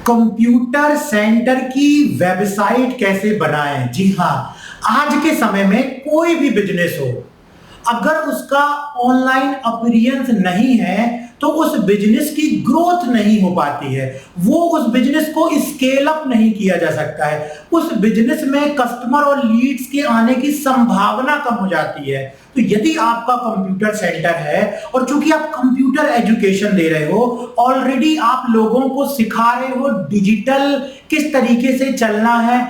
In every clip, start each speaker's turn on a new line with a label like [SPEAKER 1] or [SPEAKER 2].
[SPEAKER 1] Computer centre की website कैसे बनाएं। जी हाँ, आज के समय में कोई भी बिजनेस हो, अगर उसका ऑनलाइन अपीयरेंस नहीं है तो उस बिजनेस की ग्रोथ नहीं हो पाती है। वो उस बिजनेस को स्केल अप नहीं किया जा सकता है। उस बिजनेस में कस्टमर और लीड्स के आने की संभावना कम हो जाती है। तो यदि आपका कंप्यूटर सेंटर है और चूंकि आप कंप्यूटर एजुकेशन दे रहे हो, ऑलरेडी आप लोगों को सिखा रहे हो डिजिटल किस तरीके से चलना है,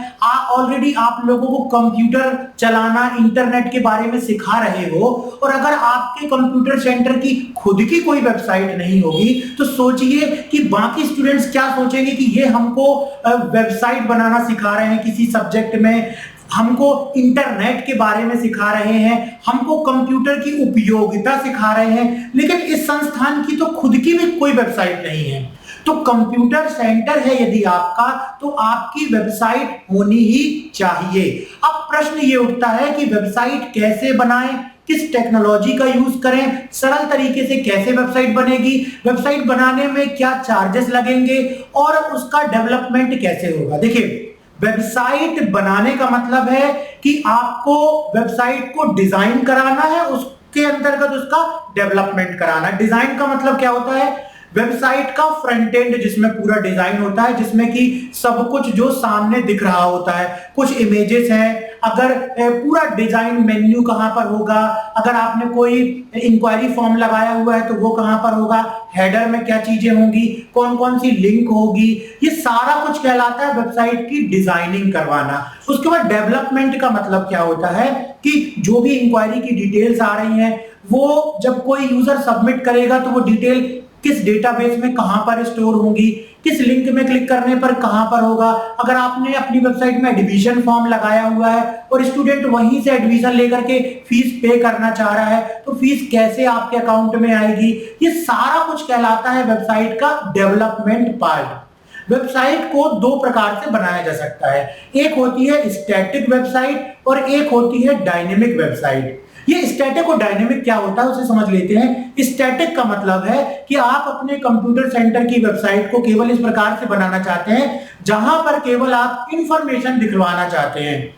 [SPEAKER 1] ऑलरेडी आप लोगों को कंप्यूटर चलाना, इंटरनेट के बारे में सिखा रहे हो, और अगर आपके कंप्यूटर सेंटर की खुद की कोई वेबसाइट नहीं होगी तो सोचिए कि बाकी स्टूडेंट्स क्या सोचेंगे कि ये हमको वेबसाइट बनाना सिखा रहे हैं किसी सब्जेक्ट में, हमको इंटरनेट के बारे में सिखा रहे हैं, हमको कंप्यूटर की उपयोगिता सिखा रहे हैं, लेकिन इस संस्थान की तो खुद की भी कोई वेबसाइट नहीं है। तो कंप्यूटर सेंटर है यदि आपका, तो आपकी वेबसाइट होनी ही चाहिए। अब प्रश्न ये उठता है कि वेबसाइट कैसे बनाएं, किस टेक्नोलॉजी का यूज करें, सरल तरीके से कैसे वेबसाइट बनेगी, वेबसाइट बनाने में क्या चार्जेस लगेंगे और उसका डेवलपमेंट कैसे होगा। देखिए, वेबसाइट बनाने का मतलब है कि आपको वेबसाइट को डिजाइन कराना है, उसके अंतर्गत उसका डेवलपमेंट कराना है। डिजाइन का मतलब क्या होता है? वेबसाइट का फ्रंट एंड जिसमें पूरा डिजाइन होता है, जिसमें कि सब कुछ जो सामने दिख रहा होता है, कुछ इमेजेस हैं, अगर पूरा डिजाइन मेन्यू कहां पर होगा, अगर आपने कोई इंक्वायरी फॉर्म लगाया हुआ है तो वो कहां पर होगा, हेडर में क्या चीजें होंगी, कौन कौन सी लिंक होगी, ये सारा कुछ कहलाता है वेबसाइट की डिजाइनिंग करवाना। उसके बाद डेवलपमेंट का मतलब क्या होता है कि जो भी इंक्वायरी की डिटेल्स आ रही हैं, वो जब कोई यूजर सबमिट करेगा तो वो डिटेल किस डेटाबेस में कहां पर स्टोर होंगी, किस लिंक में क्लिक करने पर कहां पर होगा। अगर आपने अपनी वेबसाइट में एडमिशन फॉर्म लगाया हुआ है और स्टूडेंट वहीं से एडमिशन लेकर के फीस पे करना चाह रहा है तो फीस कैसे आपके अकाउंट में आएगी, ये सारा कुछ कहलाता है वेबसाइट का डेवलपमेंट पार्ट। वेबसाइट को दो प्रकार से बनाया जा सकता है, एक होती है स्टैटिक वेबसाइट और एक होती है डायनेमिक वेबसाइट। ये स्टैटिक और डायनेमिक क्या होता है उसे समझ लेते हैं। स्टैटिक का मतलब है कि आप अपने कंप्यूटर सेंटर की वेबसाइट को केवल इस प्रकार से बनाना चाहते हैं जहां पर केवल आप इंफॉर्मेशन दिखवाना चाहते हैं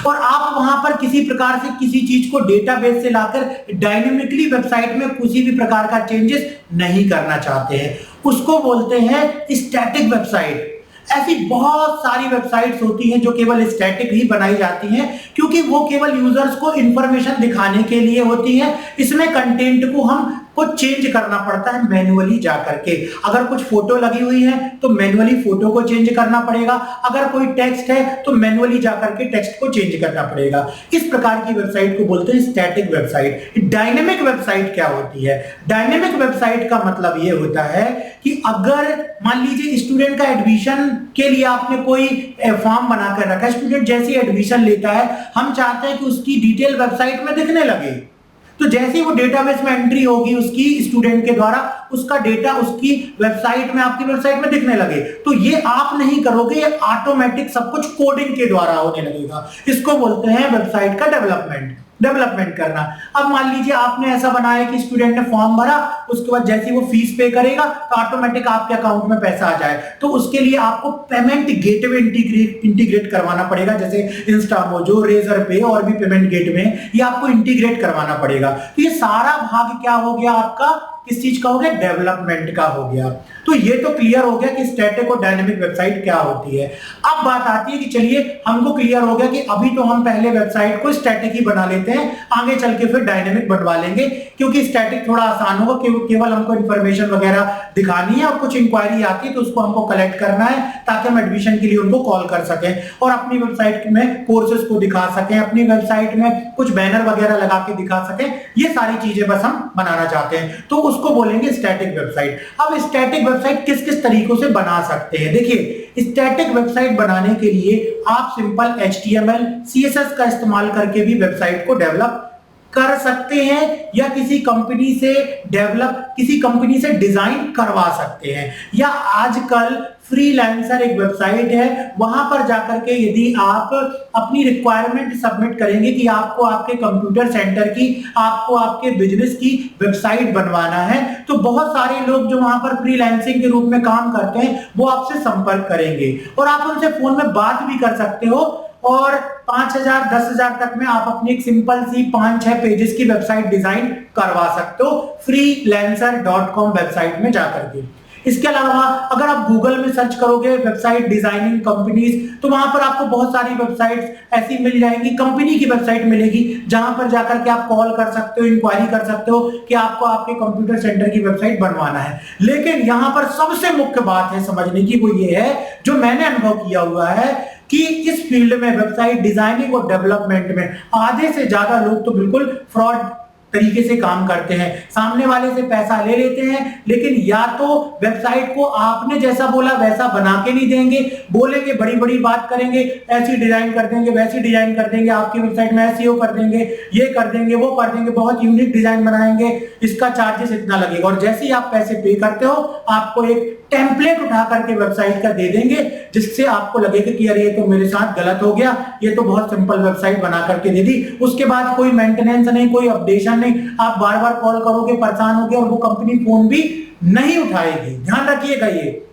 [SPEAKER 1] और आप वहां पर किसी प्रकार से किसी चीज को डेटाबेस से लाकर डायनेमिकली वेबसाइट में किसी भी प्रकार का चेंजेस नहीं करना चाहते हैं, उसको बोलते हैं स्टैटिक वेबसाइट। ऐसी बहुत सारी वेबसाइट्स होती हैं जो केवल स्टैटिक ही बनाई जाती हैं क्योंकि वो केवल यूजर्स को इंफॉर्मेशन दिखाने के लिए होती हैं। इसमें कंटेंट को हम चेंज करना पड़ता है मैन्युअली जाकर के। अगर कुछ फोटो लगी हुई है तो मैन्युअली फोटो को चेंज करना पड़ेगा, अगर कोई टेक्स्ट है तो मैन्युअली जाकर के टेक्स्ट को चेंज करना पड़ेगा। इस प्रकार की वेबसाइट को बोलते हैं स्टैटिक वेबसाइट। डायनेमिक वेबसाइट क्या होती है? डायनेमिक वेबसाइट का मतलब यह होता है कि अगर मान लीजिए स्टूडेंट का एडमिशन के लिए आपने कोई फॉर्म बनाकर रखा है, स्टूडेंट जैसे एडमिशन लेता है हम चाहते हैं कि उसकी डिटेल वेबसाइट में दिखने लगे, तो जैसे ही वो डेटाबेस में एंट्री होगी उसकी स्टूडेंट के द्वारा, उसका डेटा उसकी वेबसाइट में, आपकी वेबसाइट में दिखने लगे। तो ये आप नहीं करोगे, ये ऑटोमेटिक सब कुछ कोडिंग के द्वारा होने लगेगा। इसको बोलते हैं वेबसाइट का डेवलपमेंट करना। अब मान लीजिए आपने ऐसा बनाया कि स्टूडेंट ने फॉर्म भरा, उसके बाद जैसे ही वो फीस पे करेगा तो ऑटोमेटिक आपके अकाउंट में पैसा आ जाए, तो उसके लिए आपको पेमेंट गेटवे इंटीग्रेट करवाना पड़ेगा, जैसे इंस्टामोजो, रेजर पे और भी पेमेंट गेटवे, ये आपको इंटीग्रेट करवाना पड़ेगा। तो ये सारा भाग क्या हो गया आपका, किस चीज का हो गया? डेवलपमेंट का हो गया। तो ये तो क्लियर हो गया कि स्टैटिक और डायनेमिक वेबसाइट क्या होती है। अब बात आती है कि चलिए हमको क्लियर हो गया कि अभी तो हम पहले वेबसाइट को स्टैटिक ही बना लेते हैं, आगे चल के फिर डायनेमिक बनवा लेंगे क्योंकि स्टैटिक थोड़ा आसान होगा, केवल हमको इंफॉर्मेशन वगैरह दिखानी है और कुछ इंक्वायरी आती है तो उसको हमको कलेक्ट करना है ताकि हम एडमिशन के लिए उनको कॉल कर सकें और अपनी वेबसाइट में कोर्सेज को दिखा सकें, अपनी वेबसाइट में कुछ बैनर वगैरह लगा के दिखा सकें। ये सारी चीजें बस हम बनाना चाहते हैं, तो उसको बोलेंगे स्टैटिक वेबसाइट। अब स्टैटिक वेबसाइट किस किस तरीकों से बना सकते हैं? देखिए, स्टैटिक वेबसाइट बनाने के लिए आप सिंपल HTML CSS का इस्तेमाल करके भी वेबसाइट को डेवलप कर सकते हैं या किसी कंपनी से डिजाइन करवा सकते हैं। या आजकल फ्रीलांसर एक वेबसाइट है, वहां पर जाकर के यदि आप अपनी रिक्वायरमेंट सबमिट करेंगे कि आपको आपके कंप्यूटर सेंटर की, आपको आपके बिजनेस की वेबसाइट बनवाना है, तो बहुत सारे लोग जो वहां पर फ्रीलांसिंग के रूप में काम करते हैं वो आपसे संपर्क करेंगे और आप उनसे फोन में बात भी कर सकते हो और 5,000 10,000 तक में आप अपनी एक सिंपल सी 5-6 पेजेस की वेबसाइट डिजाइन करवा सकते हो freelancer.com वेबसाइट में जाकर के। इसके अलावा अगर आप गूगल में सर्च करोगे वेबसाइट डिजाइनिंग कंपनीज, तो वहां पर आपको बहुत सारी वेबसाइट्स ऐसी मिल जाएंगी, कंपनी की वेबसाइट मिलेगी जहां पर जाकर के आप कॉल कर सकते हो, इंक्वायरी कर सकते हो कि आपको आपके कंप्यूटर सेंटर की वेबसाइट बनवाना है। लेकिन यहां पर सबसे मुख्य बात है समझने की, वो ये है जो मैंने अनुभव किया हुआ है कि इस फील्ड में वेबसाइट डिजाइनिंग और डेवलपमेंट में आधे से ज्यादा लोग तो बिल्कुल फ्रॉड तरीके से काम करते हैं। सामने वाले से पैसा ले लेते हैं, लेकिन या तो वेबसाइट को आपने जैसा बोला वैसा बना के नहीं देंगे, बोलेंगे बड़ी बड़ी बात करेंगे, ऐसी डिजाइन कर देंगे, वैसी डिजाइन कर देंगे, आपकी वेबसाइट में एसईओ कर देंगे, ये कर देंगे, वो कर देंगे, बहुत यूनिक डिजाइन बनाएंगे, इसका चार्जेस इतना लगेगा। और जैसे ही आप पैसे पे करते हो आपको एक टेम्पलेट उठा करके वेबसाइट का दे देंगे, जिससे आपको लगेगा कि यार ये तो मेरे साथ गलत हो गया, ये तो बहुत सिंपल वेबसाइट बना करके दे दी। उसके बाद कोई मेंटेनेंस नहीं, कोई अपडेशन नहीं, आप बार बार कॉल करोगे, परेशान होगे और वो कंपनी फोन भी नहीं उठाएगी। ध्यान रखिएगा, ये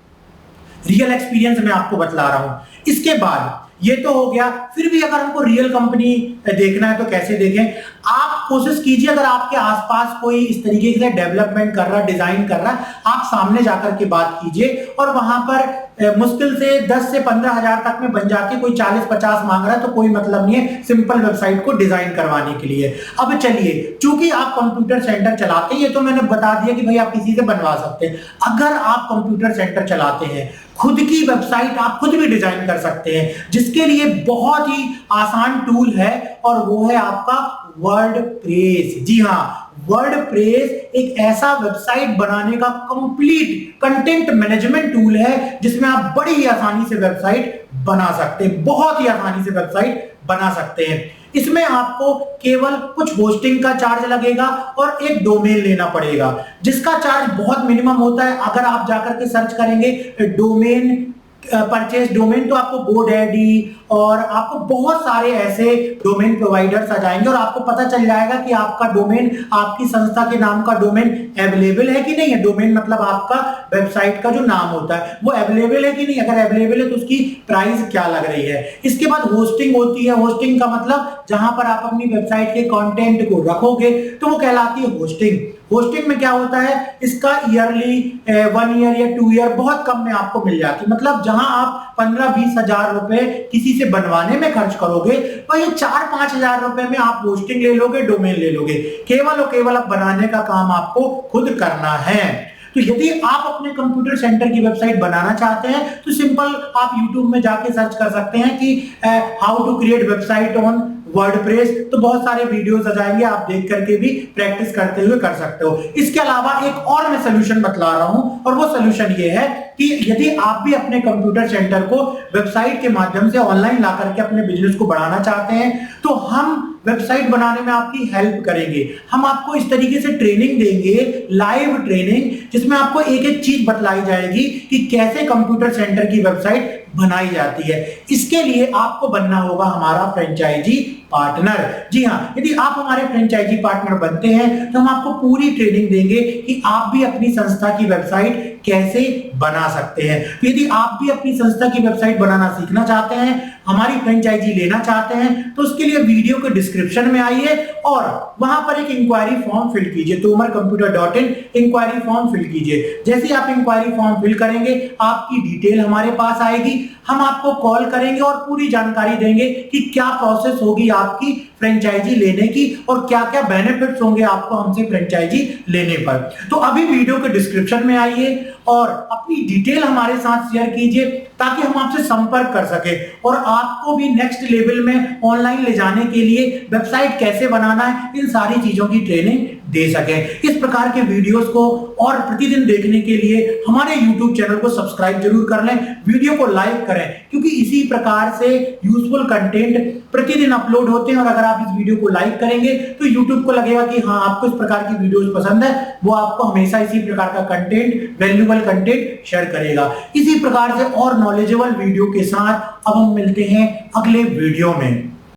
[SPEAKER 1] रियल एक्सपीरियंस मैं आपको बतला रहा हूं। इसके बाद ये तो हो गया, फिर भी अगर हमको रियल कंपनी देखना है तो कैसे देखें? आप कोशिश कीजिए, अगर आपके आसपास कोई इस तरीके से डेवलपमेंट कर रहा, डिजाइन कर रहा, आप सामने जाकर के बात कीजिए और वहां पर मुश्किल से 10 से 15,000 तक में बन जाती है। कोई 40-50 मांग रहा है तो कोई मतलब नहीं है सिंपल वेबसाइट को डिजाइन करवाने के लिए। अब चलिए, चूंकि आप कंप्यूटर सेंटर चलाते हैं, ये तो मैंने बता दिया कि भाई आप किसी से बनवा सकते हैं। अगर आप कंप्यूटर सेंटर चलाते हैं, खुद की वेबसाइट आप खुद भी डिजाइन कर सकते हैं, जिसके लिए बहुत ही आसान टूल है और वो है आपका वर्डप्रेस। जी हाँ, वर्डप्रेस एक ऐसा वेबसाइट बनाने का कंप्लीट कंटेंट मैनेजमेंट टूल है जिसमें आप बड़ी ही आसानी से वेबसाइट बना सकते हैं, बहुत ही आसानी से वेबसाइट बना सकते हैं। इसमें आपको केवल कुछ होस्टिंग का चार्ज लगेगा और एक डोमेन लेना पड़ेगा, जिसका चार्ज बहुत मिनिमम होता है। अगर आप जाकर के सर्च करेंगे डोमेन परचेज डोमेन, तो आपको GoDaddy और आपको बहुत सारे ऐसे डोमेन प्रोवाइडर्स आ जाएंगे और आपको पता चल जाएगा कि आपका डोमेन, आपकी संस्था के नाम का डोमेन अवेलेबल है कि नहीं है। डोमेन मतलब आपका वेबसाइट का जो नाम होता है वो अवेलेबल है कि नहीं। अगर अवेलेबल है तो उसकी प्राइस क्या लग रही है। इसके बाद होस्टिंग होती है। होस्टिंग का मतलब जहां पर आप अपनी वेबसाइट के कंटेंट को रखोगे तो वो कहलाती है होस्टिंग। होस्टिंग में क्या होता है, इसका ईयरली 1 ईयर या 2 ईयर बहुत कम में आपको मिल जाती है। मतलब जहां आप 15-20 हजार रुपए किसी से बनवाने में खर्च करोगे, वही 4-5 हजार रुपए में आप होस्टिंग ले लोगे, डोमेन ले लोगे। केवल और केवल अब बनाने का काम आपको खुद करना है। तो यदि आप अपने कंप्यूटर सेंटर की वेबसाइट बनाना चाहते हैं तो सिंपल आप YouTube में जाके सर्च कर सकते हैं कि how to create website on WordPress, तो बहुत सारे वीडियोस आ जाएंगे, आप देख करके भी प्रैक्टिस करते हुए कर सकते हो। इसके अलावा एक और मैं सलूशन बतला रहा हूं और वो सलूशन ये है कि यदि आप भी अपने कंप्यूटर सेंटर को वेबसाइट के माध्यम से ऑनलाइन ला करके अपने बिजनेस को बढ़ाना चाहते हैं तो हम वेबसाइट बनाने में आपकी हेल्प करेंगे। हम आपको इस तरीके से ट्रेनिंग देंगे, लाइव ट्रेनिंग, जिसमें आपको एक एक चीज बतलाई जाएगी कि कैसे कंप्यूटर सेंटर की वेबसाइट बनाई जाती है। इसके लिए आपको बनना होगा हमारा फ्रेंचाइजी पार्टनर। जी हाँ, यदि आप हमारे फ्रेंचाइजी पार्टनर बनते हैं तो हम आपको पूरी ट्रेनिंग देंगे कि आप भी अपनी संस्था की वेबसाइट कैसे बना सकते हैं। तो यदि आप भी अपनी संस्था की वेबसाइट बनाना सीखना चाहते हैं, हमारी फ्रेंचाइजी लेना चाहते हैं, तो उसके लिए वीडियो के डिस्क्रिप्शन में आइए और वहां पर एक इंक्वायरी फॉर्म फिल कीजिए, tomarcomputer.in इंक्वायरी फॉर्म फिल कीजिए। जैसे आप इंक्वायरी फॉर्म फिल करेंगे आपकी डिटेल हमारे पास आएगी, हम आपको कॉल करेंगे और पूरी जानकारी देंगे कि क्या प्रोसेस होगी आपकी फ्रेंचाइजी लेने की और क्या क्या बेनिफिट्स होंगे आपको हमसे फ्रेंचाइजी लेने पर। तो अभी वीडियो के डिस्क्रिप्शन में आइए और अपनी डिटेल हमारे साथ शेयर कीजिए ताकि हम आपसे संपर्क कर सके और आपको भी नेक्स्ट लेवल में ऑनलाइन ले जाने के लिए वेबसाइट कैसे बनाना है, इन सारी चीजों की ट्रेनिंग दे सके। इस प्रकार के वीडियोस को और प्रतिदिन देखने के लिए हमारे YouTube चैनल को सब्सक्राइब जरूर कर लें, वीडियो को लाइक करें, क्योंकि इसी प्रकार से यूजफुल कंटेंट प्रतिदिन अपलोड होते हैं। और अगर आप इस वीडियो को लाइक करेंगे तो YouTube को लगेगा कि हाँ आपको इस प्रकार की वीडियोस पसंद है, वो आपको हमेशा इसी प्रकार का कंटेंट, वैल्यूएबल कंटेंट शेयर करेगा। इसी प्रकार से और नॉलेजेबल वीडियो के साथ अब हम मिलते हैं अगले वीडियो में।